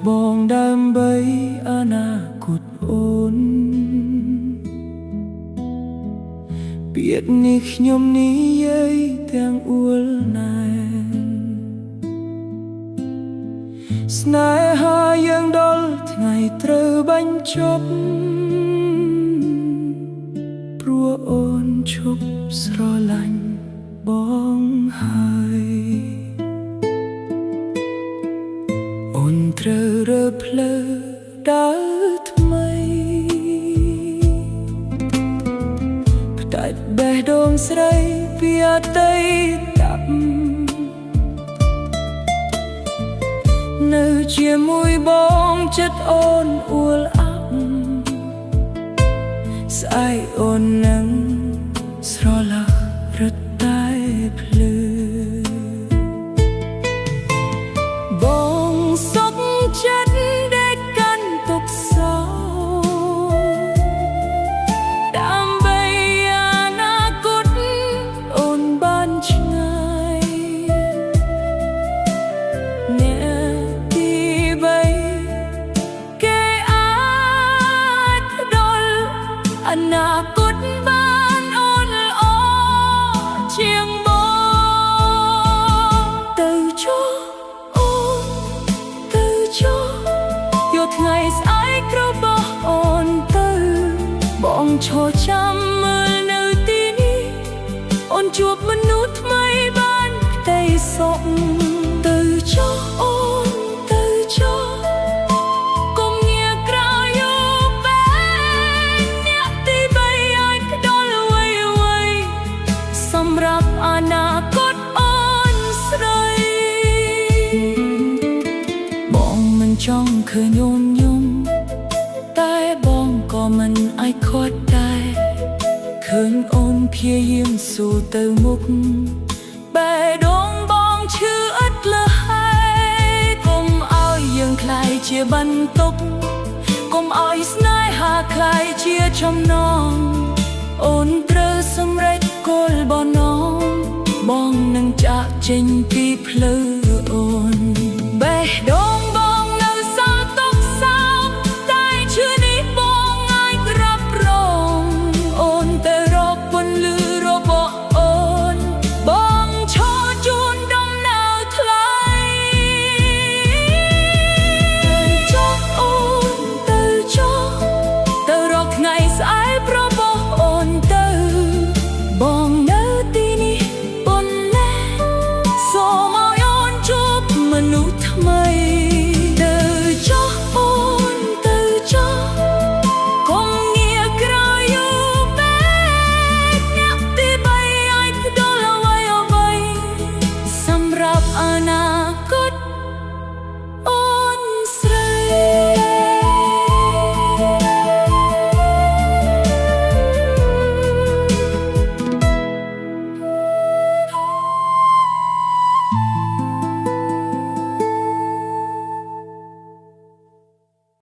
បងដើម្បីអនាគតអូនពាក្យនេះខ្ញុំនិយាយទាំងអួលណាស់ស្នេហាយើងដល់ថ្ងៃត្រូវបញ្ចប់ព្រោះអូនឈប់ស្រឡាញ់បងហើយអូនត្រូវរើផ្លូវដើរថ្មីផ្ដាច់បេះដូងស្រីពីអតីតនៅជាមួយបងចិត្តអូនអួលអាប់ស្អែកអូននឹងស្រឡះរត់តែភ្លឺបងសុខចិត្តដែលកាន់ទុកសោដើម្បីអនាគតអូនបានឆ្ងាយអ្នកទីបីគេអាចដល់អនាគតបានអូនល្អជាងបងទៅចុះអូនទៅចុះយកថ្ងៃស្អែករបស់អូនទៅបងឈរចាំមើលនៅទីនេះអូនជួបមនុស្សថ្មីបានផ្ទៃសុខទៅចុះអូនទៅចុះកុំងាកក្រោយយកបែកអ្នកទីបីអាចផ្ដល់អ្វីសម្រាប់អនាគតអូនស្រីបងមិនចង់ឃើញអូនយំតែបងក៏មិនអាចខត់ដែរឃើញអូនព្យាយាមស៊ូទៅមុខបេះដូងបងឈឺឥតលះហើយកុំឲ្យយើងខ្លាយជាបន្ទុកកុំឲ្យស្នេហាខ្លាយជាចំណងអូនត្រូវសម្រេចគោលបំណងបងនឹងចាកចេញពីផ្លូវ